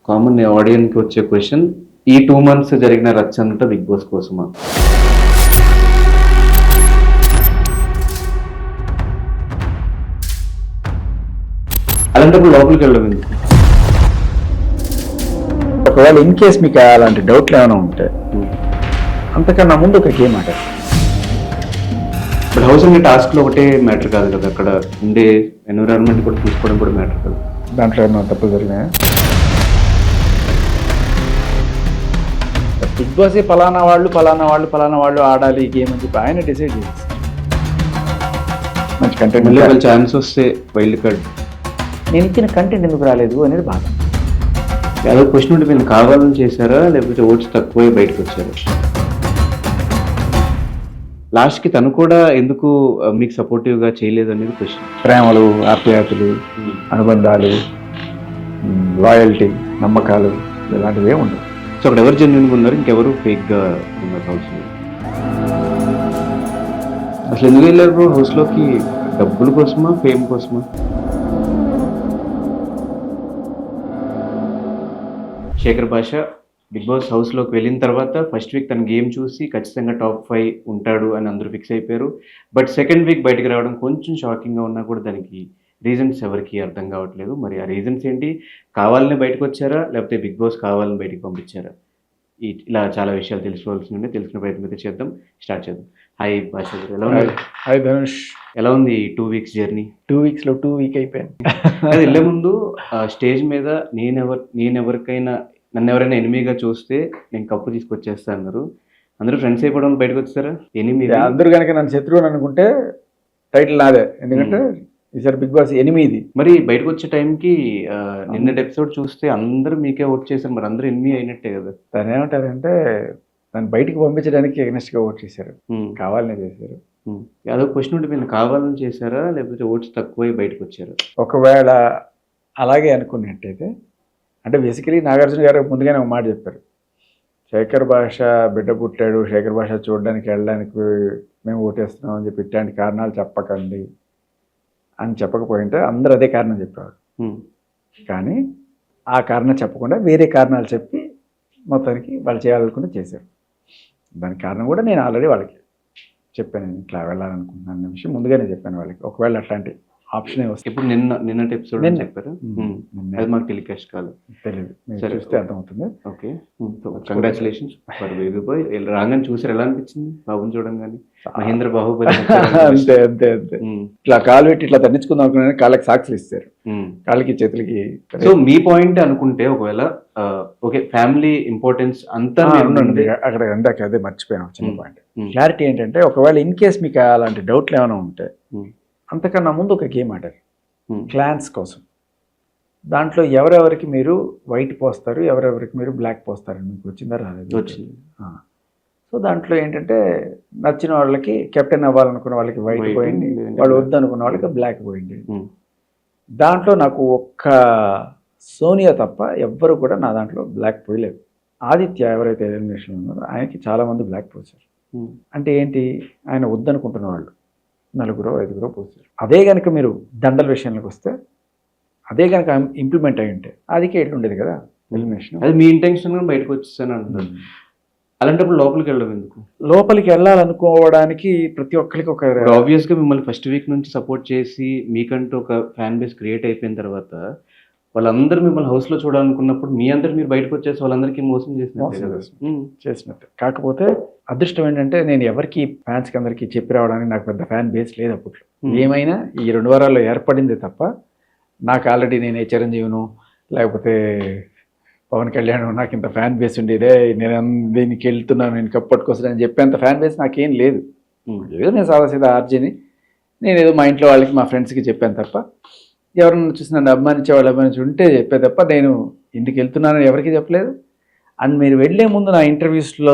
Common ఆడియన్స్కి వచ్చే question, ఈ 2 months జరిగిన రచ్చ అంతా బిగ్ బాస్ కోసమా? అలాంటప్పుడు లోపలికి వెళ్ళడం ఎందుకు? ఒకవేళ ఇన్ కేస్ మీకు అలాంటి డౌట్లు ఏమైనా ఉంటే అంతకన్నా ముందు ఒక గేమ్ ఆడారు. బట్ హౌస్ అండ్ టాస్క్లో ఒకటే మ్యాటర్ కాదు కదా, అక్కడ ఉండే ఎన్విరాన్మెంట్ కూడా చూసుకోవడం కూడా మ్యాటర్ కదా. దాంట్లో ఏమైనా తప్పులు జరిగినాయా? బిగ్ బాస్ పలానా వాళ్ళు ఆడాలి ఈ గేమ్ అని చెప్పి ఆయన డిసైడ్ చేసి మంచి కంటెంట్ మళ్ళీ ఒక ఛాన్స్ వస్తే వైల్డ్ కార్డ్. నేను ఇచ్చిన కంటెంట్ ఎందుకు రాలేదు అనేది బాధ. అదో క్వశ్చన్ ఉంటే మీరు కావాలని చేశారా లేకపోతే ఓట్స్ తక్కువ బయటకు వచ్చారా? లాస్ట్కి తను కూడా ఎందుకు మీకు సపోర్టివ్గా చేయలేదు అనేది క్వశ్చన్. ప్రేమలు, ఆప్యాయతలు, అనుబంధాలు, లాయల్టీ, నమ్మకాలు ఇలాంటివి ఏమి ఉండవు. సో అక్కడ ఎవరు జెన్యున్గా ఉన్నారు, ఇంకెవరు ఫేక్గా ఉన్నారు హౌస్లో? అసలు ఎందుకు వెళ్ళారు బ్రో హౌస్లోకి? డబ్బుల కోసమా, ఫేమ్ కోసమా? శేఖర్ భాష బిగ్ బాస్ హౌస్లోకి వెళ్ళిన తర్వాత ఫస్ట్ వీక్ తన గేమ్ చూసి ఖచ్చితంగా టాప్ 5 ఉంటాడు అని అందరూ ఫిక్స్ అయిపోయారు. బట్ సెకండ్ వీక్ బయటకు రావడం కొంచెం షాకింగ్గా ఉన్నా కూడా దానికి రీజన్స్ ఎవరికి అర్థం కావట్లేదు. మరి ఆ రీజన్స్ ఏంటి? కావాలని బయటకు వచ్చారా లేకపోతే బిగ్ బాస్ కావాలని బయటకు పంపించారా? ఇలా చాలా విషయాలు తెలుసుకోవాల్సిందే. తెలుసుకునే ప్రయత్నం అయితే చేద్దాం. స్టార్ట్ చేద్దాం. హాయ్ భాష గారు, ఎలా ఉన్నారు? హాయ్ ధనుష్, ఎలా ఉంది 2 weeks జర్నీ? 2 weeksలో 2 week అయిపోయాను. అది వెళ్ళే ముందు స్టేజ్ మీద నన్ను ఎవరైనా ఎనిమిగా చూస్తే నేను కప్పు తీసుకొచ్చేస్తా అన్నారు. అందరూ ఫ్రెండ్స్ అయిపోవడం బయటకు వచ్చారా? ఎనిమిది అందరూ కనుక నన్ను శత్రువు అనుకుంటే టైటిల్ నాదే, ఎందుకంటే ఈసారి బిగ్ బాస్ 8. మరి బయటకు వచ్చే టైంకి నిన్నటి ఎపిసోడ్ చూస్తే అందరూ మీకే ఓట్ చేశారు, మరి అందరూ 8 అయినట్టే కదా. తను ఏమంటారంటే నన్ను బయటికి పంపించడానికి ఎగ్నెస్ట్గా ఓట్ చేశారు, కావాలనే చేశారు. అదో క్వశ్చన్ ఉంటే మీరు కావాలని చేశారా లేకపోతే ఓట్స్ తక్కువై బయటకు వచ్చారా? ఒకవేళ అలాగే అనుకున్నట్టయితే, అంటే బేసికలీ నాగార్జున గారు ముందుగానే ఒక మాట చెప్పారు, శేఖర్ భాష బిడ్డ పుట్టాడు, శేఖర్ భాష చూడడానికి వెళ్ళడానికి మేము ఓటేస్తున్నాం అని చెప్పి ఇట్లాంటి కారణాలు చెప్పకండి అని చెప్పకపోయింటే అందరూ అదే కారణం చెప్పేవారు. కానీ ఆ కారణం చెప్పకుండా వేరే కారణాలు చెప్పి మొత్తానికి వాళ్ళు చేయాలనుకుంటే చేశారు. దానికి కారణం కూడా నేను ఆల్రెడీ వాళ్ళకి చెప్పాను, నేను ఇట్లా వెళ్ళాలనుకుంటున్నాను అనే విషయం ముందుగానే చెప్పాను వాళ్ళకి. ఒకవేళ అట్లాంటి ఆప్షన్ వస్తే, ఇప్పుడు నిన్నటి ఎపిసోడ్ చెప్పారు, అది మాకు టెలికాస్ట్ కాదు, తెలియదు, చూస్తే అర్థమవుతుంది. Okay, congratulations for baby bye. రాగానే చూసారు, ఎలా అనిపించింది బాబుని చూడంగానే? మహేంద్ర బాహుబలి అంతే అంతే అంతే. ఇట్లా కాలు పెట్టి ఇట్లా తన్నించుకుందాం అనుకున్నా, కాళ్ళకి సాక్షులు ఇస్తారు, కాళ్ళకి చేతులకి. సో మీ పాయింట్ అనుకుంటే ఒకవేళ ఓకే, ఫ్యామిలీ ఇంపార్టెన్స్ అంతా అక్కడ అందాక అదే మర్చిపోయాను చిన్న పాయింట్. క్లారిటీ ఏంటంటే, ఒకవేళ ఇన్ కేస్ మీకు అలాంటి డౌట్లు ఏమైనా ఉంటే అంతకన్నా ముందు ఒక గేమ్ ఆడారు క్లాన్స్ కోసం. దాంట్లో ఎవరెవరికి మీరు వైట్ పోస్తారు, ఎవరెవరికి మీరు బ్లాక్ పోస్తారు అని మీకు వచ్చిందా రాలేదు? వచ్చింది. సో దాంట్లో ఏంటంటే, నచ్చిన వాళ్ళకి కెప్టెన్ అవ్వాలనుకున్న వాళ్ళకి వైట్ పోయింది, వాళ్ళు వద్దనుకున్న వాళ్ళకి బ్లాక్ పోయింది. దాంట్లో నాకు ఒక్క సోనియా తప్ప ఎవ్వరు కూడా నా దాంట్లో బ్లాక్ పోయలేదు. ఆదిత్య ఎవరైతే ఎలిమినేషన్ ఉన్నారో ఆయనకి చాలామంది బ్లాక్ పోసారు. అంటే ఏంటి, ఆయన వద్దనుకుంటున్న వాళ్ళు 4-5 పోసారు. అదే కనుక మీరు దండల విషయంలోకి వస్తే, అదే కనుక ఇంప్లిమెంట్ అయి ఉంటే అదికే ఎట్లుండేది కదా ఎలిమినేషన్. అది మీ ఇంటెన్షన్ బయటకు వచ్చేసాను అంటున్నారు. అలాంటప్పుడు లోపలికి వెళ్ళడం ఎందుకు? లోపలికి వెళ్ళాలనుకోవడానికి ప్రతి ఒక్కరికి ఒక ఆబ్వియస్గా మిమ్మల్ని ఫస్ట్ వీక్ నుంచి సపోర్ట్ చేసి మీకంటూ ఒక ఫ్యాన్ బేస్ క్రియేట్ అయిపోయిన తర్వాత వాళ్ళందరూ మిమ్మల్ని హౌస్లో చూడాలనుకున్నప్పుడు మీ అందరు మీరు బయటకు వచ్చేసి వాళ్ళందరికీ మోసం చేసినట్టు. కాకపోతే అదృష్టం ఏంటంటే, నేను ఎవరికి ఫ్యాన్స్కి అందరికీ చెప్పి రావడానికి నాకు పెద్ద ఫ్యాన్ బేస్ లేదు అప్పట్లో. ఏమైనా ఈ 2 వారాల్లో ఏర్పడింది తప్ప, నాకు ఆల్రెడీ నేను చిరంజీవిను లేకపోతే పవన్ కళ్యాణ్ నాకు ఇంత ఫ్యాన్ బేస్ ఉండేదే, నేను దీనికి వెళ్తున్నాను, నేను కప్పట్టుకొస్తాను అని చెప్పేంత ఫ్యాన్ బేస్ నాకేం లేదు. ఏదో నేను సాదాసీదా ఆర్జీని, నేను ఏదో మా ఇంట్లో వాళ్ళకి మా ఫ్రెండ్స్కి చెప్పాను తప్ప, ఎవరన్నా చూసి నన్ను అభిమానించే వాళ్ళు అభిమానించి ఉంటే చెప్పే తప్ప, నేను ఇందుకు వెళ్తున్నానని ఎవరికి చెప్పలేదు. అండ్ మీరు వెళ్ళే ముందు నా ఇంటర్వ్యూస్లో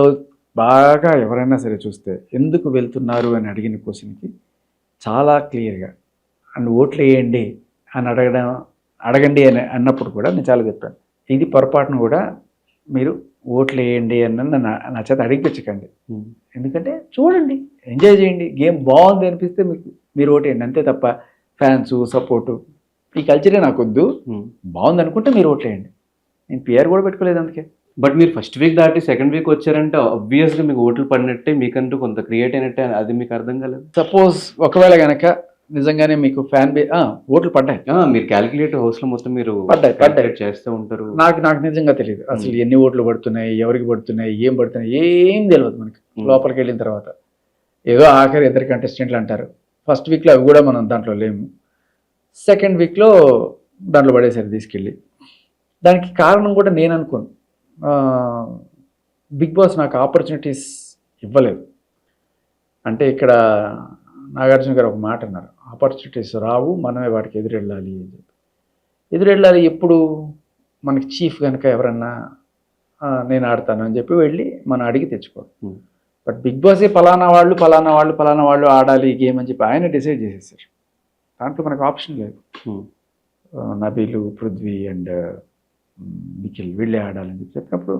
బాగా ఎవరైనా సరే చూస్తే ఎందుకు వెళ్తున్నారు అని అడిగిన క్వశ్చన్కి చాలా క్లియర్గా, అండ్ ఓట్లు వేయండి అని అడగండి అని అన్నప్పుడు కూడా నేను చాలా చెప్పాను, ఇది పొరపాటును కూడా మీరు ఓట్లు వేయండి అన్న నా చేత అడిగించకండి. ఎందుకంటే చూడండి, ఎంజాయ్ చేయండి, గేమ్ బాగుంది అనిపిస్తే మీకు మీరు ఓటేయండి, అంతే తప్ప ఫ్యాన్స్ సపోర్టు ఈ కల్చరే నాకు వద్దు, బాగుంది అనుకుంటే మీరు ఓట్లేయండి. నేను పిఆర్ కూడా పెట్టుకోలేదు అందుకే. బట్ మీరు ఫస్ట్ వీక్ దాటి సెకండ్ వీక్ వచ్చారంటే ఆబ్వియస్‌గా మీకు ఓట్లు పడినట్టే, మీకంటూ కొంత క్రియేట్ అయినట్టే, అది మీకు అర్థం కాలేదా? సపోజ్ ఒకవేళ గనక నిజంగానే మీకు ఓట్లు పడ్డాయి. మీరు క్యాలిక్యులేట్ హౌస్‌లో మొత్తం మీరు పడ్డాయి. క్యాలిక్యులేట్ చేస్తూ ఉంటారు. నాకు నిజంగా తెలియదు అసలు ఎన్ని ఓట్లు పడుతున్నాయి, ఎవరికి పడుతున్నాయి, ఏం పడుతున్నాయి, ఏం తెలియదు మనకి లోపలికి వెళ్ళిన తర్వాత. ఏదో ఆఖరి ఇద్దరు కంటెస్టెంట్లు అంటారు. ఫస్ట్ వీక్లో అవి కూడా మనం దాంట్లో లేము. సెకండ్ వీక్లో దాంట్లో పడేసారు తీసుకెళ్ళి. దానికి కారణం కూడా నేను అనుకోను. బిగ్ బాస్ నాకు ఆపర్చునిటీస్ ఇవ్వలేదు. అంటే ఇక్కడ నాగార్జున గారు ఒక మాట అన్నారు, ఆపర్చునిటీస్ రావు, మనమే వాటికి ఎదురెళ్ళాలి అని చెప్పి. ఎదురెళ్ళాలి ఎప్పుడు? మనకి చీఫ్ కనుక ఎవరన్నా నేను ఆడతాను అని చెప్పి వెళ్ళి మనం అడిగి తెచ్చుకోవాలి. బట్ బిగ్ బాసే పలానా వాళ్ళు ఆడాలి ఈ గేమ్ అని చెప్పి ఆయన డిసైడ్ చేసేసారు. దాంట్లో మనకు ఆప్షన్ లేదు. నబీలు, పృథ్వీ అండ్ నిఖిల్ వీళ్ళే ఆడాలని చెప్పి చెప్పినప్పుడు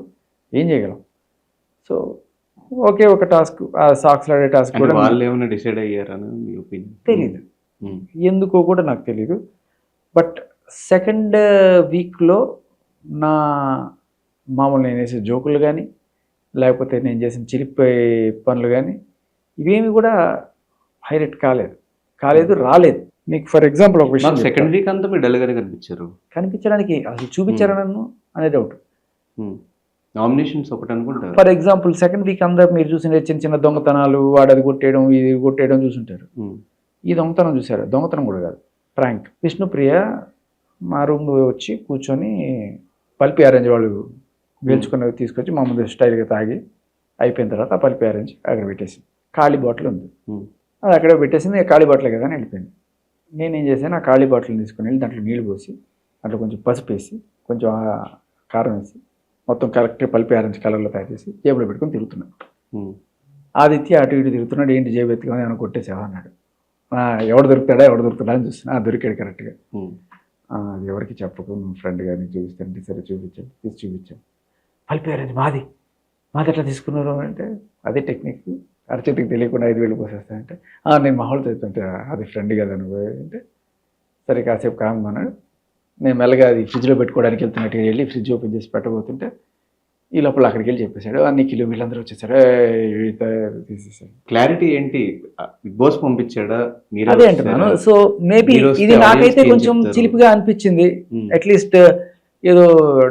ఏం చేయగలం? సో ఓకే, ఒక టాస్క్, ఆ సాక్స్ ఆడే టాస్క్ కూడా వాళ్ళు ఏమైనా డిసైడ్ అయ్యారని మీ ఒపీనియన్? తెలీదు, ఎందుకో కూడా నాకు తెలీదు. బట్ సెకండ్ వీక్లో నా మామూలు నేను వేసే జోకులు కానీ లేకపోతే నేను చేసిన చిలిపోయే పనులు కానీ ఇవేమి కూడా హైలైట్ కాలేదు, రాలేదు. మీకు ఫర్ ఎగ్జాంపుల్ ఒక విషయం, సెకండ్ వీక్ అంతా మీరు డల్గానే కనిపించారు. కనిపించడానికి అసలు చూపించారా నన్ను అనే డౌట్. నామినేషన్స్ ఒకటి అనుకుంటారు. ఫర్ ఎగ్జాంపుల్ సెకండ్ వీక్ అందరూ మీరు చూసిన చిన్న దొంగతనాలు, వాడు అది కొట్టేయడం ఇది కొట్టేయడం చూసుంటారు. ఈ దొంగతనం చూసారు, దొంగతనం కూడా కాదు, ప్రాంక్. విష్ణుప్రియ మా రూమ్ వచ్చి కూర్చొని పల్పి ఆరెంజ్ వాళ్ళు గెలుచుకున్నవి తీసుకొచ్చి మా ముందు స్టైల్గా తాగి అయిపోయిన తర్వాత పల్పి ఆరెంజ్ అక్కడ పెట్టేసింది. ఖాళీ బాటిల్ ఉంది, అది అక్కడే పెట్టేసింది. ఖాళీ బాటిల్ కదా అని వెళ్ళిపోయింది. నేనేం చేశాను, ఆ ఖాళీ బాటిల్ని తీసుకుని వెళ్ళి దాంట్లో నీళ్ళు పోసి దాంట్లో కొంచెం పసుపు వేసి కొంచెం కారం వేసి మొత్తం కరెక్ట్గా పల్పి ఆరెంజ్ కలర్లో తయారు చేసి జేబులో పెట్టుకొని తిరుగుతున్నాను. ఆదిత్య అటు ఇటు తిరుగుతున్నాడు, ఏంటి జేబు ఎత్తుకొని ఏమైనా కొట్టేసావా అన్నాడు. ఎవడు దొరుకుతాడా అని చూస్తున్నా, దొరికాడు కరెక్ట్గా. అది ఎవరికి చెప్పకు, ఫ్రెండ్ గారిని చూపిస్తానంటే సరే చూపించాను. పల్పి ఆరెంజ్ మాది ఎట్లా తీసుకున్నారు అంటే అదే టెక్నిక్, అరచేతికి తెలియకుండా 5,000 పోసేస్తానంటే నేను మామూలు చెప్తుంటే అది ఫ్రెండ్ కదా నువ్వు అంటే సరే కాసేపు కామన్నాడు. నేను మెల్లగా అది ఫ్రిడ్జ్లో పెట్టుకోవడానికి వెళ్తున్నట్టుగా వెళ్ళి ఫ్రిడ్జ్ ఓపెన్ చేసి పెట్టబోతుంటే ఈ లోపల అక్కడికి వెళ్ళి చెప్పేశాడు, అన్ని కిలో వీళ్ళందరూ వచ్చేసారు, తీసేసాడు. క్లారిటీ ఏంటి, బిగ్ బాస్ పంపించాడా? అదే అంటున్నాను. సో మేబీ ఇది నాకైతే కొంచెం చిలిపిగా అనిపించింది. అట్లీస్ట్ ఏదో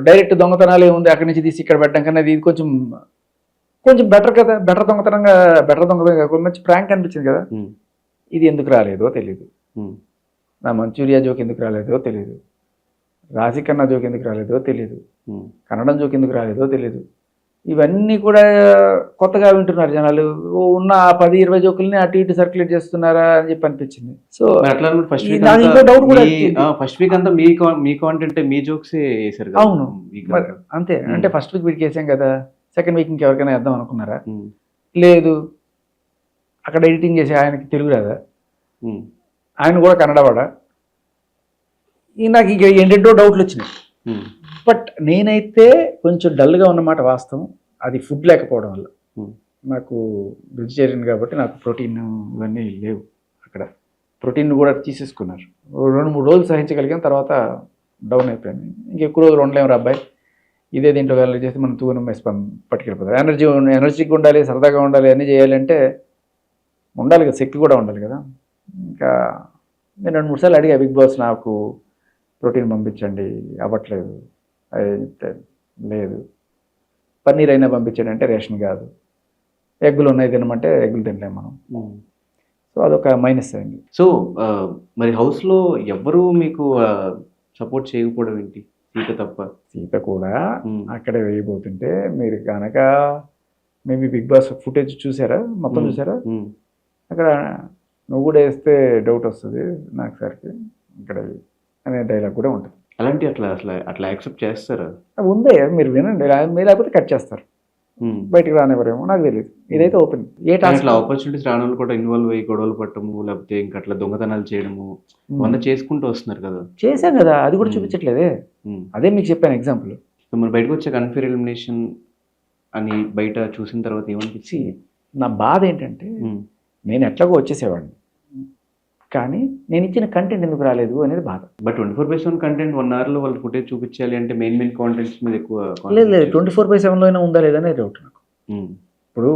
డైరెక్ట్ దొంగతనాలు ఏముంది అక్కడి నుంచి తీసి ఇక్కడ పెట్టడం కన్నా ఇది కొంచెం బెటర్ కదా, బెటర్ దొంగతనంగా మంచి ప్రాంక్ అనిపించింది కదా. ఇది ఎందుకు రాలేదో తెలీదు, నా మంచూరియా జోక్ ఎందుకు రాలేదో తెలీదు, రాశికన్నా జోక్ ఎందుకు రాలేదో తెలీదు, కన్నడం జోక్ ఎందుకు రాలేదో తెలీదు. ఇవన్నీ కూడా కొత్తగా వింటున్నారు జనాలు. ఉన్న 10-20 జోకుల్ని అటు ఇటు సర్క్యులేట్ చేస్తున్నారా అని చెప్పి అనిపించింది. సో డౌట్ కూడా ఫస్ట్ వీక్ అంతా మీ కాంటెంట్ మీ జోక్స్ వేసారు. అవును అంతే. అంటే ఫస్ట్ వీక్ వీడికి వేసాం కదా, సెకండ్ వీక్ ఇంకెవరికైనా వేద్దాం అనుకున్నారా? లేదు. అక్కడ ఎడిటింగ్ చేసే ఆయనకి తెలుగు రాదా, ఆయన కూడా కన్నడ వాడా, నాకు ఇక ఏంటంటో డౌట్లు వచ్చినాయి. బట్ నేనైతే కొంచెం డల్గా ఉన్నమాట వాస్తవం. అది ఫుడ్ లేకపోవడం వల్ల. నాకు వెజిటేరియన్ కాబట్టి నాకు ప్రోటీన్ ఇవన్నీ లేవు. అక్కడ ప్రోటీన్ కూడా తీసేసుకున్నారు. 2-3 రోజులు సహించగలిగాం, తర్వాత డౌన్ అయిపోయాను. ఇంకెక్కువ రోజులు ఉండలేము అబ్బాయి, ఇదే దీంట్లో వెళ్ళి చేస్తే మనం తూనం వేసి పట్టుకెళ్ళిపోతారు. ఎనర్జీగా ఉండాలి, సరదాగా ఉండాలి, అన్నీ చేయాలంటే ఉండాలి కదా, శక్తి కూడా ఉండాలి కదా. ఇంకా నేను 2-3 సార్లు అడిగా బిగ్ బాస్, నాకు ప్రోటీన్ పంపించండి, అవ్వట్లేదు. అది చెప్తే లేదు. పన్నీర్ అయినా పంపించండి అంటే రేషన్ కాదు. ఎగ్గులు ఉన్నాయి తినమంటే ఎగ్గులు తినలేము మనం. సో అదొక మైనస్ అయింది. సో మరి హౌస్లో ఎవరు మీకు సపోర్ట్ చేయకపోవడం ఏంటి? సీత తప్ప. సీత కూడా అక్కడే వేయబోతుంటే మీరు కనుక మేబీ బిగ్ బాస్ ఫుటేజ్ చూసారా, మొత్తం చూసారా? అక్కడ నువ్వు కూడా వేస్తే డౌట్ వస్తుంది నాకు సరికి ఇక్కడ అనే డైలాగ్ కూడా ఉంటుంది. అలాంటి అట్లా యాక్సెప్ట్ చేస్తారా? ఉందే, మీరు వినండి, మీరు లేకపోతే కట్ చేస్తారు, బయటకు రానివ్వరేమో నాకు తెలియదు. ఇదైతే ఓపెన్. అట్లా ఆపర్చునిటీస్ రావడం కూడా ఇన్వాల్వ్ అయ్యి గొడవలు పట్టము, లేకపోతే ఇంకా అట్లా దొంగతనాలు చేయడము చేసుకుంటూ వస్తున్నారు కదా. చేశాం కదా, అది కూడా చూపించట్లేదే. అదే మీకు చెప్పాను ఎగ్జాంపుల్. మరి బయటకు వచ్చే అన్ఫేర్ ఎలిమినేషన్ అని బయట చూసిన తర్వాత ఏమనిపించి, నా బాధ ఏంటంటే నేను ఎట్లాగో వచ్చేసేవాడిని, కానీ నేను ఇచ్చిన కంటెంట్ ఎందుకు రాలేదు అనేది బాధ. బట్ 24/7 కంటెంట్ 1 అవర్లో వాళ్ళు ఫుటేజ్ చూపించాలి అంటే మెయిన్ కాంటెంట్స్ మీద ఎక్కువ లేదు 24/7 అయినా ఉందా లేదా అనేది డౌట్ నాకు. ఇప్పుడు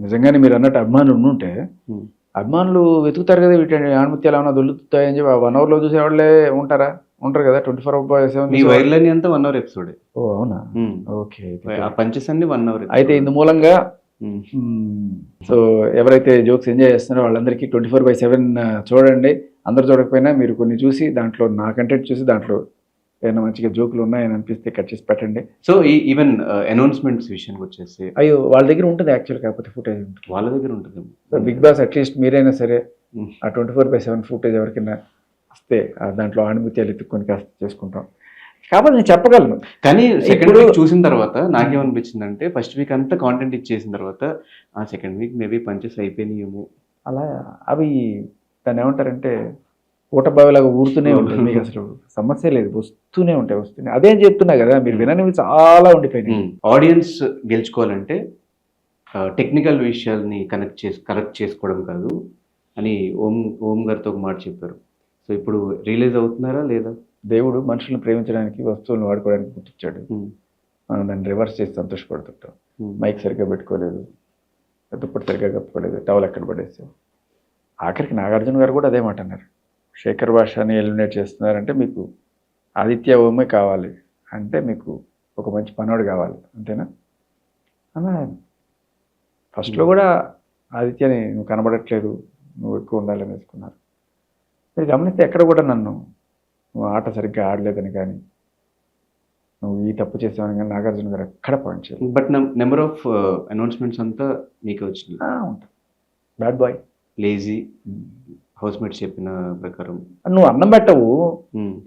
నిజంగానే మీరు అన్నట్టు అభిమానులు ఉంటే అభిమానులు వెతుకుతారు కదా, వీటి ఆణిముత్యాలు ఏమైనా దొరుకుతాయని చెప్పి 1 అవర్లో చూసే వాళ్ళే ఉంటారు కదా. 24/7 మీ వైర్లని అంతా 1 అవర్ ఎపిసోడ్. ఓ అవునా, ఓకే. ఆ పంచెస్ అన్ని 1 అవర్. అయితే ఇందు మూలంగా సో ఎవరైతే జోక్స్ ఎంజాయ్ చేస్తున్నారో వాళ్ళందరికీ 24/7 చూడండి. అందరు చూడకపోయినా మీరు కొన్ని చూసి దాంట్లో నా కంటెంట్ చూసి దాంట్లో ఏమైనా మంచిగా జోకులు ఉన్నాయని అనిపిస్తే కట్ చేసి పెట్టండి. సో ఈవెన్ అనౌన్స్మెంట్స్ విషయానికి వచ్చేసి అయ్యో వాళ్ళ దగ్గర ఉంటుంది యాక్చువల్, కాకపోతే ఫుటేజ్ ఉంటుంది వాళ్ళ దగ్గర ఉంటుంది. సో బిగ్ బాస్ అట్లీస్ట్ మీరైనా సరే ఆ 24/7 ఫుటేజ్ ఎవరికైనా వస్తే దాంట్లో ఆణిముత్యాలు ఎత్తుక్కొని కాస్త చేసుకుంటాం. కాబట్టి నేను చెప్పగలను. కానీ సెకండ్ వీక్ చూసిన తర్వాత నాకేమనిపించిందంటే ఫస్ట్ వీక్ అంతా కాంటెంట్ ఇచ్చేసిన తర్వాత ఆ సెకండ్ వీక్ మేబీ పంచెస్ అయిపోయినాయేమో. అలా అవి దాన్ని ఏమంటారంటే ఊటబావిలాగా ఊరుతూనే ఉంటుంది. మీకు అసలు సమస్య లేదు, వస్తూనే ఉంటాయి. అదేం చెప్తున్నా కదా, మీరు విననివి చాలా ఉండిపోయినాయి. ఆడియన్స్ గెలుచుకోవాలంటే టెక్నికల్ విషయాల్ని కరెక్ట్ చేసుకోవడం కాదు అని ఓం గారితో ఒక మాట చెప్పారు. సో ఇప్పుడు రిలీజ్ అవుతున్నారా లేదా? దేవుడు మనుషులను ప్రేమించడానికి వస్తువులను వాడుకోవడానికి పుట్టించాడు. మనం దాన్ని రివర్స్ చేసి సంతోషపడుతుంటాం. మైక్ సరిగ్గా పెట్టుకోలేదు, దుప్పటి సరిగ్గా కప్పుకోలేదు, టవల్ ఎక్కడ పడేసాం. ఆఖరికి నాగార్జున గారు కూడా అదే మాట అన్నారు. శేఖర్ భాషని ఎలిమినేట్ చేస్తున్నారంటే మీకు ఆదిత్య ఓమే కావాలి, అంటే మీకు ఒక మంచి పనోడు కావాలి, అంతేనా అన్న. ఫస్ట్లో కూడా ఆదిత్యని నువ్వు కనబడట్లేదు, నువ్వు ఎక్కువ ఉండాలని వేసుకున్నారు. మీరు గమనిస్తే ఎక్కడ కూడా నన్ను నువ్వు ఆట సరిగ్గా ఆడలేదని కానీ నువ్వు ఈ తప్పు చేసావని కానీ నాగార్జున గారు ఎక్కడ పాయింట్ చేయలేదు. బట్ నెంబర్ ఆఫ్ అనౌన్స్మెంట్స్ అంతా మీకు వచ్చింది. ఉంటుంది bad boy, lazy, house mates చెప్పిన ప్రకారం నువ్వు అన్నం పెట్టవు,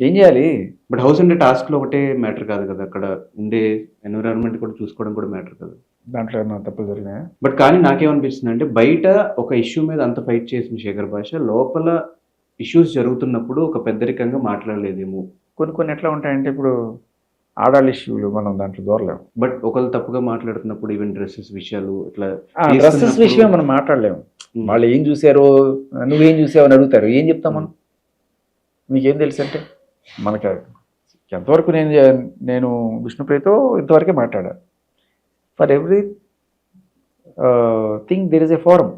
ఏం చేయాలి? బట్ హౌస్ అంటే టాస్క్లో ఒకటే మ్యాటర్ కాదు కదా, అక్కడ ఉండే ఎన్విరాన్మెంట్ కూడా చూసుకోవడం కూడా మ్యాటర్ కదా. దాంట్లో ఏమన్నా తప్పులు జరిగినాయా? బట్ కానీ నాకేమనిపిస్తుంది అంటే బయట ఒక ఇష్యూ మీద అంత ఫైట్ చేసిన శేఖర్ భాష లోపల ఇష్యూస్ జరుగుతున్నప్పుడు ఒక పెద్దరికంగా మాట్లాడలేదేమో. కొన్ని ఎట్లా ఉంటాయంటే ఇప్పుడు ఆడాళ్ళ ఇష్యూలు మనం దాంట్లో దూరలేము. బట్ ఒకళ్ళు తప్పుగా మాట్లాడుతున్నప్పుడు ఈవెన్ డ్రెస్సెస్ విషయాలు ఇట్లా డ్రెస్సెస్ విషయం మనం మాట్లాడలేము. వాళ్ళు ఏం చూసారో నువ్వేం చూసావు అని అడుగుతారు, ఏం చెప్తాం మనం? మీకేం తెలుసు అంటే మనకి ఎంతవరకు నేను విష్ణుప్రియతో ఇంతవరకే మాట్లాడా. For everything there is a form.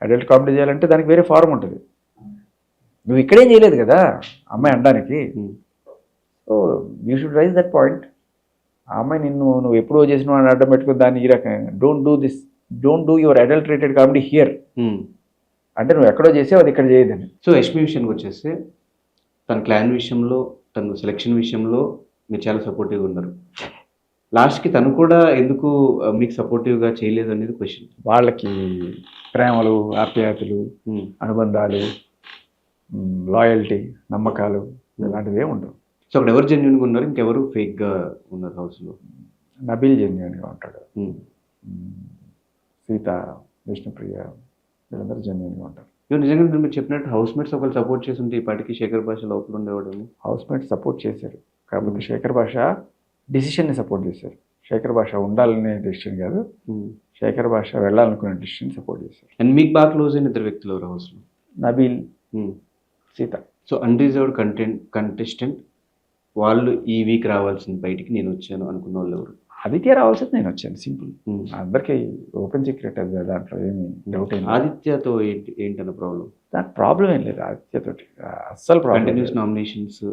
Adult comedy చేయాలంటే దానికి వేరే ఫారం ఉంటుంది. నువ్వు ఇక్కడేం చేయలేదు కదా అమ్మాయి అనడానికి. So you should raise that point. ఆ అమ్మాయి నువ్వు ఎప్పుడో చేసిన వాడిని అడ్డం పెట్టుకుని దాన్ని ఈ రకంగా don't do your adulterated comedy here అంటే నువ్వు ఎక్కడో చేసావు అది ఇక్కడ చేయదని. సో యష్మి విషయానికి వచ్చేస్తే తన క్లాన్ విషయంలో, తన సెలెక్షన్ విషయంలో మీరు చాలా సపోర్టివ్గా ఉన్నారు. లాస్ట్కి తను కూడా ఎందుకు మీకు సపోర్టివ్గా చేయలేదు అనేది క్వశ్చన్. వాళ్ళకి ప్రేమలు, ఆప్యాయతలు, అనుబంధాలు, లాయల్టీ, నమ్మకాలు ఇలాంటివి ఏమి ఉండవు. సో అక్కడ ఎవరు జెన్యున్గా ఉన్నారు, ఇంకెవరు ఫేక్గా ఉన్నారు హౌస్లో? నబీల్ జెన్యున్గా ఉంటాడు, సీత, విష్ణుప్రియ వీళ్ళందరూ జెన్యున్గా ఉంటారు. నిజంగా మీరు చెప్పినట్టు హౌస్ మేట్స్ ఒకళ్ళు సపోర్ట్ చేసి ఉంటే ఈ పాటికి శేఖర్ భాష లోపల ఉండేవాడేమో. హౌస్ మేట్స్ సపోర్ట్ చేశారు కాబట్టి శేఖర్ భాష డిసిషన్ని సపోర్ట్ చేశారు. శేఖర్ భాష ఉండాలనే డెసిషన్ కాదు, శేఖర్ భాష వెళ్ళాలనుకునే డెసిషన్ సపోర్ట్ చేశారు. అండ్ మీకు బాగా క్లోజ్ అయిన ఇద్దరు వ్యక్తులు ఎవరు హౌస్లో? Nabeel, Sita. So unreserved contestant వాళ్ళు ఈ వీక్ రావాల్సింది బయటికి, నేను వచ్చాను అనుకున్న వాళ్ళు ఎవరు? ఆదిత్య రావాల్సింది, నేను వచ్చాను. సింపుల్, అందరికీ ఓపెన్ సీక్రెట్ అది, దాంట్లో ఏమి డౌట్ ఏం. ఆదిత్యతో ఏంటన్న ప్రాబ్లం? దాని ప్రాబ్లం ఏం లేదు ఆదిత్యతో, అస్సలు ప్రాబ్లం. కంటిన్యూస్ నామినేషన్స్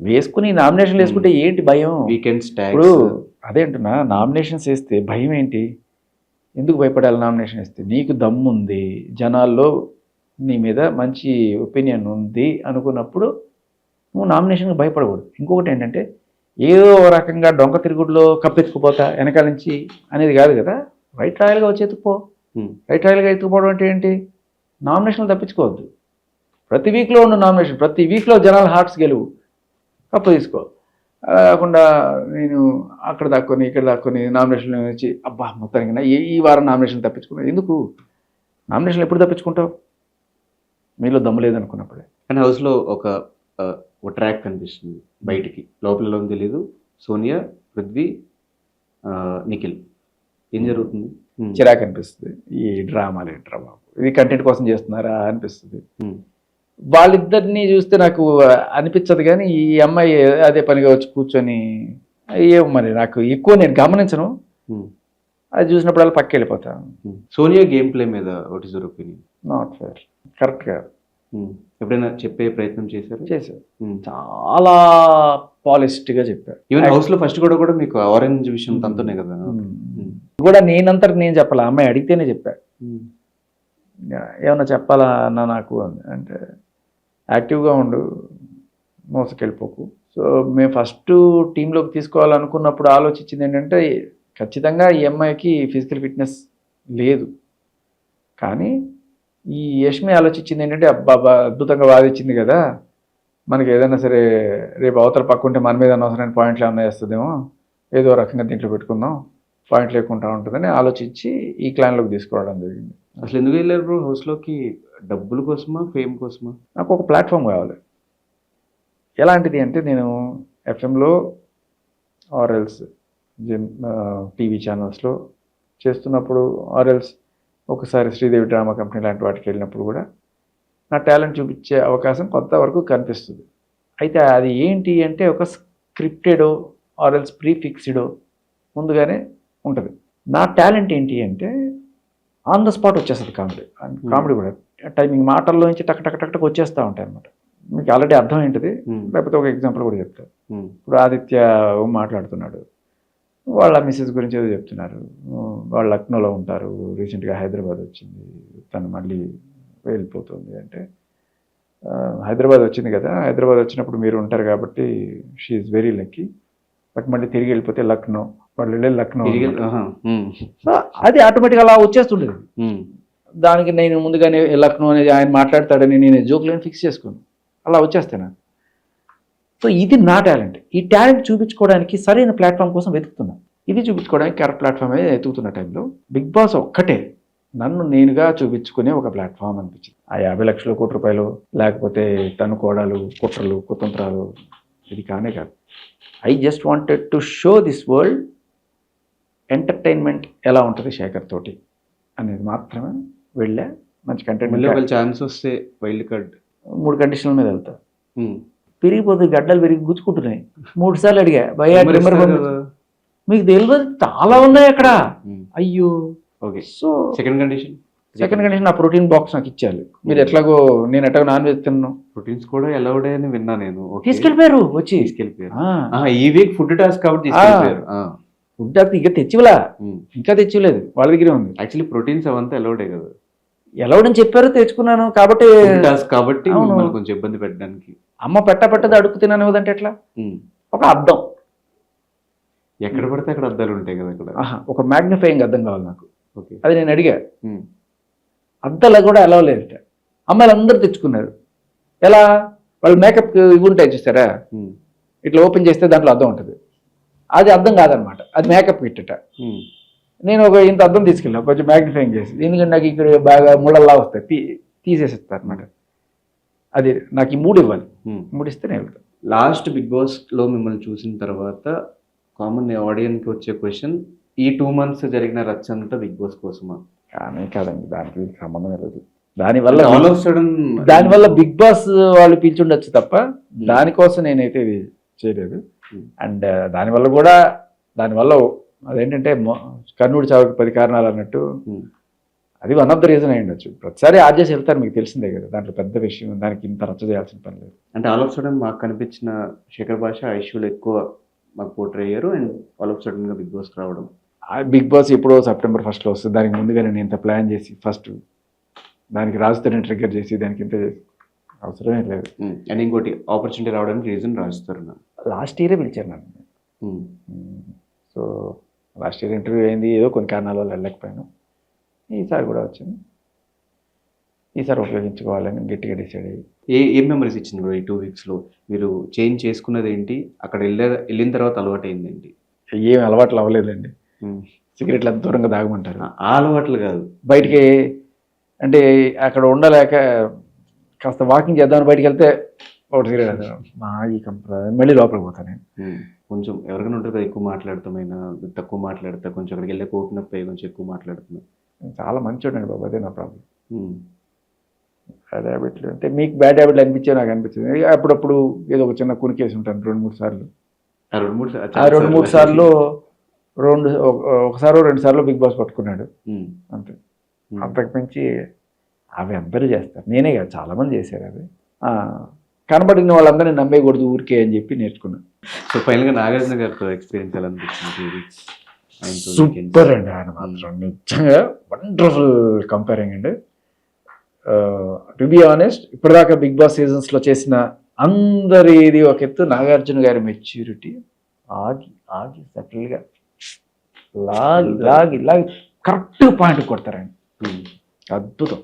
వేసుకుని నామినేషన్లు వేసుకుంటే ఏంటి భయం? వీకెండ్స్ ఇప్పుడు అదే అంటున్నా, నామినేషన్స్ వేస్తే భయం ఏంటి? ఎందుకు భయపడాలి? నామినేషన్ వేస్తే నీకు దమ్ము ఉంది, జనాల్లో నీ మీద మంచి ఒపీనియన్ ఉంది అనుకున్నప్పుడు నువ్వు నామినేషన్కి భయపడకూడదు. ఇంకొకటి ఏంటంటే ఏదో రకంగా డొంక తిరుగుడులో కప్పెత్తుకుపోతా వెనకాల నుంచి అనేది కాదు కదా. రైట్ రాయల్గా వచ్చి ఎత్తుకుపో. రైట్ రాయల్గా ఎత్తుకుపోవడం అంటే ఏంటి? నామినేషన్లు తప్పించుకోవద్దు. ప్రతి వీక్లో ఉన్న నామినేషన్, ప్రతి వీక్లో జనాల హార్ట్స్ గెలువు, కప్పు తీసుకో. అలా కాకుండా నేను అక్కడ దాక్కొని ఇక్కడ దాక్కొని నామినేషన్లు వచ్చి అబ్బా మొత్తానికి ఈ వారం నామినేషన్ తప్పించుకున్నావు. ఎందుకు నామినేషన్లు ఎప్పుడు తప్పించుకుంటావు? మీలో దమ్ము లేదనుకున్నప్పుడే. కానీ హౌస్లో ఒక ట్రాక్ కనిపిస్తుంది బయటికి, లోపలలో తెలీదు. సోనియా, పృథ్వీ, నిఖిల్, ఏం జరుగుతుంది? చిరాకు అనిపిస్తుంది. ఈ డ్రామాలు ఏంట్రా బాబు, ఇది కంటెంట్ కోసం చేస్తున్నారా అనిపిస్తుంది. వాళ్ళిద్దరిని చూస్తే నాకు అనిపించదు, కానీ ఈ అమ్మాయి అదే పనిగా వచ్చి కూర్చొని ఏమో మరి నాకు ఎక్కువ నేను గమనించను. ఉమ్. అది చూసినప్పుడల్లా పక్కకి వెళ్ళిపోతాను. సోనియా గేమ్ ప్లే మీద what is your opinion? Not fair, correct కాదు. ఎప్పుడైనా చెప్పే ప్రయత్నం చేశారు? చేశారు, చాలా పాలిస్ట్గా చెప్పారు. ఈవెన్ హౌస్ లో ఫస్ట్ కూడా మీకు ఆరెంజ్ విషయం తనతోనే కదా. కూడా నేనంతటి నేను చెప్పాలి, అమ్మాయి అడిగితేనే చెప్పా. ఏమన్నా చెప్పాలా అన్న నాకు అంటే యాక్టివ్గా ఉండు, మోసకెళ్ళిపోకు. సో మేము ఫస్ట్ టీంలోకి తీసుకోవాలనుకున్నప్పుడు ఆలోచించింది ఏంటంటే ఖచ్చితంగా ఈ అమ్మాయికి ఫిజికల్ ఫిట్నెస్ లేదు, కానీ ఈ యష్మి ఆలోచించింది ఏంటంటే అబ్బా అద్భుతంగా వాదించింది కదా, మనకి ఏదైనా సరే రేపు అవతల పక్కుంటే మన మీద అనవసరమైన పాయింట్లు ఏమైనా వేస్తుందేమో, ఏదో రకంగా దీంట్లో పెట్టుకుందాం, పాయింట్ లేకుండా ఉంటుందని ఆలోచించి ఈ క్లాన్లోకి తీసుకోవడం జరిగింది. అసలు ఎందుకు వెళ్ళారు బ్రో హౌస్లోకి? డబ్బుల కోసమా, ఫేమ్ కోసమా? నాకు ఒక ప్లాట్ఫామ్ కావాలి. ఎలాంటిది అంటే నేను ఎఫ్ఎంలో ఆర్ఎల్స్ టీవీ ఛానల్స్లో చేస్తున్నప్పుడు, ఆర్ఎల్స్ ఒకసారి శ్రీదేవి డ్రామా కంపెనీ లాంటి వాటికి వెళ్ళినప్పుడు కూడా నా టాలెంట్ చూపించే అవకాశం కొంతవరకు కనిపిస్తుంది. అయితే అది ఏంటి అంటే ఒక స్క్రిప్టెడో ఆర్ఎల్స్ ప్రీఫిక్స్డో ముందుగానే ఉంటుంది. నా టాలెంట్ ఏంటి అంటే ఆన్ ద స్పాట్ వచ్చేస్తుంది కామెడీ. కామెడీ కూడా టైమింగ్ మాటల్లో నుంచి టక్ టక్ టక్ టక్ వచ్చేస్తూ ఉంటాయి అనమాట. మీకు ఆల్రెడీ అర్థం ఏంటిది, లేకపోతే ఒక ఎగ్జాంపుల్ కూడా చెప్తాను. ఇప్పుడు ఆదిత్య మాట్లాడుతున్నాడు, వాళ్ళ మిస్సెస్ గురించి ఏదో చెప్తున్నారు, వాళ్ళు లక్నోలో ఉంటారు, రీసెంట్గా హైదరాబాద్ వచ్చింది, తను మళ్ళీ వెళ్ళిపోతుంది అంటే, హైదరాబాద్ వచ్చింది కదా, హైదరాబాద్ వచ్చినప్పుడు మీరు ఉంటారు కాబట్టి షీఈ్ వెరీ లక్కీ, బట్ మళ్ళీ తిరిగి వెళ్ళిపోతే లక్నో, వాళ్ళు వెళ్ళి లక్నో, అది ఆటోమేటిక్గా అలా వచ్చేస్తుండేది. దానికి నేను ముందుగానే లక్నో అనేది ఆయన మాట్లాడతాడని నేను జోక్లను ఫిక్స్ చేసుకోను, అలా వచ్చేస్తాను. సో ఇది నా టాలెంట్. ఈ టాలెంట్ చూపించుకోవడానికి సరైన ప్లాట్ఫామ్ కోసం వెతుకుతున్నాను. ఇది చూపించుకోవడానికి కరెక్ట్ ప్లాట్ఫామ్ అనేది వెతుకుతున్న టైంలో బిగ్ బాస్ ఒక్కటే నన్ను నేనుగా చూపించుకునే ఒక ప్లాట్ఫామ్ అనిపించింది. ఆ 50 లక్షల కోట్ల రూపాయలు, లేకపోతే తనుకోడాలు, కుట్రలు, కుతంత్రాలు ఇది కానే కాదు. I just wanted to show this world entertainment ఎలా ఉంటుంది శేఖర్ తోటి అనేది మాత్రమే వెళ్ళా. మంచి కంటెంట్. ఛాన్స్ వస్తే వైల్డ్ కార్డ్ 3 కండిషన్ల మీద వెళ్తా. పెరిగిపోతుంది, గడ్డలు పెరిగి గుచ్చుకుంటున్నాయి. 3 సార్లు అడిగా, భయ్యా మీకు తెలియదు చాలా ఉన్నాయి అక్కడ. అయ్యో ఓకే. సో సెకండ్ కండిషన్ నా ప్రోటీన్ బాక్స్ నాకు ఇచ్చేయాలి. మీరు ఎట్లాగో నేను ఎట్లాగో నాన్ వెజ్ తిన్నాను, ప్రోటీన్స్ కూడా అలౌడ్ అని విన్నా నేను. తీసుకెళ్ళిపోయారు వచ్చి. ఈ వీక్ ఫుడ్ టాస్క్ కాబట్టి ఫుడ్ అది ఇక తెచ్చివలా, ఇంకా తెచ్చిలేదు, వాళ్ళ దగ్గరే ఉంది. యాక్చువల్లీ ప్రోటీన్స్ అవంతా అలౌడే కదా. అలౌడ్ అని చెప్పారు, తెచ్చుకున్నాను. కాబట్టి కొంచెం ఇబ్బంది పెట్టడానికి అమ్మ పెట్టదు అడుగు తిననివ్వదంటే ఎట్లా? ఒక అద్దం, ఎక్కడ పడితే అక్కడ అద్దాలు ఉంటాయి కదా అక్కడ. ఒక మ్యాగ్నిఫైయింగ్ అద్దం కావాలి నాకు. ఓకే. అది నేను అడిగా, అద్దాలు కూడా అలౌ లేదట. అమ్మాయిలు అందరూ తెచ్చుకున్నారు. ఎలా? వాళ్ళు మేకప్ ఇవి ఉంటాయి చూస్తారా, ఇట్లా ఓపెన్ చేస్తే దాంట్లో అద్దం ఉంటుంది. అది అద్దం కాదనమాట, అది మేకప్ కిట్టట. నేను ఒక ఇంత అద్దం తీసుకెళ్ళాను, కొంచెం మ్యాగ్నిఫైయింగ్ చేసి, ఎందుకంటే నాకు ఇక్కడ బాగా ముళ్ళల్లా వస్తాయి, తీసేసేస్తారు అనమాట. అది నాకు ఈ 3 ఇవ్వాలి, 3 ఇస్తే నేను వెళ్తాను. లాస్ట్ బిగ్ బాస్లో మిమ్మల్ని చూసిన తర్వాత కామన్ ఆడియన్స్కి వచ్చే క్వశ్చన్, ఈ 2 months జరిగిన రచ్చ అంతా బిగ్ బాస్ కోసమా? కానీ కాదండి, దానికి సంబంధం లేదు. దానివల్ల బిగ్ బాస్ వాళ్ళు పిలిచుండొచ్చు తప్ప దానికోసం నేనైతే ఇది చేయలేదు. అండ్ దానివల్ల అదేంటంటే కర్ణుడి చావుకి 10 కారణాలు అన్నట్టు అది వన్ ఆఫ్ ద రీజన్ అయి ఉండొచ్చు. ప్రతిసారి ఆర్జేసి వెళ్తారు, మీకు తెలిసిందే కదా, దాంట్లో పెద్ద విషయం, దానికి ఇంత రచ్చ చేయాల్సిన పని లేదు. అంటే ఆల్ ఆఫ్ సడన్ మాకు కనిపించిన శేఖర్ భాష ఐష్యూలు ఎక్కువ మాకు పోర్ట్రే అయ్యారు, అండ్ ఆల్ ఆఫ్ సడన్గా బిగ్ బాస్కి రావడం. బిగ్ బాస్ ఎప్పుడో September 1st వస్తుంది, దానికి ముందుగా నేను ఇంత ప్లాన్ చేసి ఫస్ట్ దానికి రాజుతో ట్రిగ్గర్ చేసి దానికి ఇంత అవసరమే లేదు. అండ్ ఇంకోటి ఆపర్చునిటీ రావడానికి రీజన్ రాజుతారు. లాస్ట్ ఇయరే పిలిచారు నన్ను. సో లాస్ట్ ఇయర్ ఇంటర్వ్యూ అయింది, ఏదో కొన్ని కారణాల వల్ల వెళ్ళలేకపోయాను. ఈసారి కూడా వచ్చింది, ఈసారి ఉపయోగించుకోవాలని గట్టిగా డిసైడ్ అయ్యి. ఏం మెమరీస్ ఇచ్చింది బ్రో ఈ 2 weeksలో? మీరు చేంజ్ చేసుకున్నది ఏంటి? అక్కడ వెళ్ళిన తర్వాత అలవాటు అయింది ఏంటి? ఏం అలవాట్లు అవ్వలేదండి. సిగరెట్లు ఎంత దూరంగా దాగమంటారు, ఆ అలవాట్లు కాదు, బయటికి అంటే అక్కడ ఉండలేక కాస్త వాకింగ్ చేద్దామని బయటికి వెళ్తే ఒకటి సిగరెట్ మా ఈ మళ్ళీ లోపలికి పోతాను నేను. కొంచెం ఎవరికైనా ఉంటుంది కదా, ఎక్కువ మాట్లాడుతామైనా తక్కువ మాట్లాడతా, కొంచెం అక్కడికి వెళ్ళే ఓపెన్ అప్ అయ్యి కొంచెం ఎక్కువ మాట్లాడుతున్నా. చాలా మంచి ఉండండి బాబు, అదే నా ప్రాబ్లం. బ్యాడ్ హ్యాబిట్లు అంటే మీకు బ్యాడ్ హ్యాబిట్లు అనిపించే నాకు అనిపించింది. అప్పుడప్పుడు ఏదో ఒక చిన్న కునికేసి ఉంటాను 2-3 సార్లు. ఆ 2-3 ఆ 2-3 సార్లు ఒకసారో 2 సార్లు బిగ్ బాస్ పట్టుకున్నాడు అంతే. అంతకు మించి అవి అందరూ చేస్తారు, నేనే కాదు చాలామంది చేశారు అది. కనబడిన వాళ్ళందరినీ నమ్మేయకూడదు ఊరికే అని చెప్పి నేర్చుకున్నాను. సో ఫైనల్గా నాగార్జున గారితో ఎక్స్పీరియన్స్ ఎలా అనిపించింది? సూపర్ అండి ఆయన మాత్రం, నిజంగా వండర్ఫుల్ కంపేరింగ్ అండి. టు బి ఆనెస్ట్, ఇప్పటిదాకా బిగ్ బాస్ సీజన్స్లో చేసిన అందరిది ఒక ఎత్తు, నాగార్జున గారి మెచ్యూరిటీ ఆగి ఆగి సెటిల్గా లాగి లాగి లాగి కరెక్ట్ పాయింట్ కొడతారండి, అద్భుతం.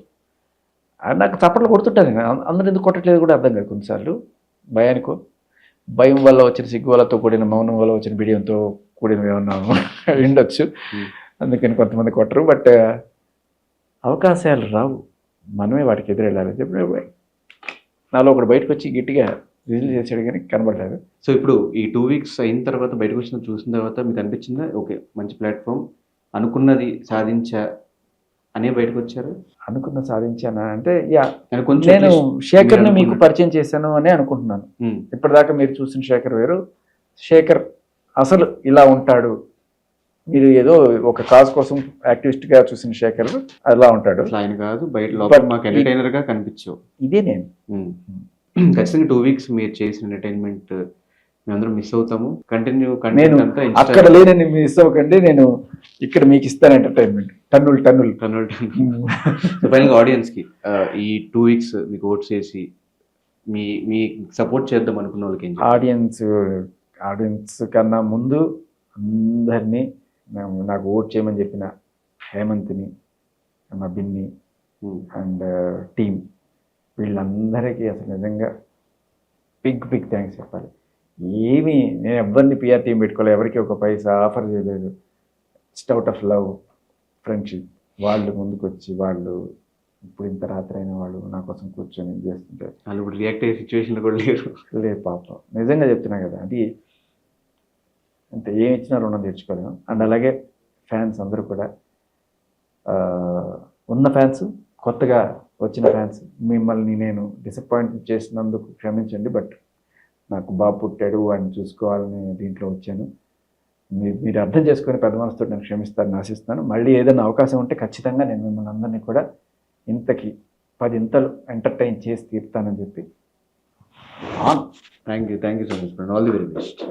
ఆయన నాకు చప్పట్లు కొడుతుంటాను, అందరూ ఎందుకు కొట్టట్లేదు కూడా అర్థం కాదు కొన్నిసార్లు. భయం వల్ల వచ్చిన సిగ్గు వల్లతో కూడిన మౌనం వల్ల వచ్చిన బిడియంతో కూడినవి ఏమన్నా ఉండొచ్చు, అందుకని కొంతమంది కొట్టరు. బట్ అవకాశాలు రావు, మనమే వాటికి ఎదురెళ్ళాలి చెప్పి నాలో ఒకటి బయటకు వచ్చి గట్టిగా రిలీజ్ చేసాడు కానీ కనబడలేదు. సో ఇప్పుడు ఈ 2 వీక్స్ అయిన తర్వాత బయటకు వచ్చిన చూసిన తర్వాత మీకు అనిపించిందా ఓకే మంచి ప్లాట్ఫామ్, అనుకున్నది సాధించా అనే బయటకు వచ్చారు? అనుకున్న సాధించానా అంటే యా, కొంచెం నేను శేఖర్ని మీకు పరిచయం చేశాను అని అనుకుంటున్నాను. ఇప్పటిదాకా మీరు చూసిన శేఖర్ వేరు, శేఖర్ అసలు ఇలా ఉంటాడు, మీరు ఏదో ఒక కాజ్ కోసం యాక్టివిస్ట్ గా చూసిన శేఖర్ అలా ఉంటాడు. ఆయన కాదు, బయట లోపల మాకు ఎంటర్టైనర్ గా కనిపించావు. ఇదే నేను ఖచ్చితంగా 2 వీక్స్ మీరు చేసిన ఎంటర్టైన్మెంట్ మేమందరం మిస్ అవుతాము. నేను అక్కడ లేనని మిస్ అవ్వకండి, నేను ఇక్కడ మీకు ఇస్తాను ఎంటర్టైన్మెంట్ టన్నులు. ఫైనల్గా ఆడియన్స్ కి ఈ 2 వీక్స్ మీకు ఓట్స్ చేసి మీ సపోర్ట్ చేద్దాం అనుకున్న వాళ్ళకి ఏం చెప్తారు? ఆడియన్స్ కన్నా ముందు అందరినీ నాకు ఓట్ చేయమని చెప్పిన హేమంత్ని, మా బిన్ని అండ్ టీమ్, వీళ్ళందరికీ అసలు నిజంగా బిగ్ థ్యాంక్స్ చెప్పాలి. నేను ఎవరిని పిఆర్ టీం పెట్టుకోలేదు, ఎవరికి ఒక పైసా ఆఫర్ చేయలేదు, just out of love, friendship. వాళ్ళు ముందుకు వచ్చి వాళ్ళు ఇప్పుడు ఇంత రాత్రి అయిన వాళ్ళు నా కోసం కూర్చొని చేస్తుంటే వాళ్ళు ఇప్పుడు రియాక్ట్ అయ్యే సిచ్యువేషన్లో కూడా లేదు పాపం, నిజంగా చెప్తున్నా కదా, అది అంటే ఏమి ఇచ్చినా రుణం తెచ్చుకోలేము. అండ్ అలాగే ఫ్యాన్స్ అందరూ కూడా, ఉన్న ఫ్యాన్స్, కొత్తగా వచ్చిన ఫ్యాన్స్, మిమ్మల్ని నేను డిసప్పాయింట్ చేసినందుకు క్షమించండి. బట్ నాకు బాబు పుట్టాడు, వాడిని చూసుకోవాలని దీంట్లో వచ్చాను. మీరు అర్థం చేసుకొని పెద్ద మనసుతో నేను క్షమిస్తానని ఆశిస్తాను. మళ్ళీ ఏదైనా అవకాశం ఉంటే ఖచ్చితంగా నేను మిమ్మల్ని అందరినీ కూడా ఇంతకి 10 ఇంతలు ఎంటర్టైన్ చేసి తీరుతానని చెప్పి. Thank you so much, all the very best.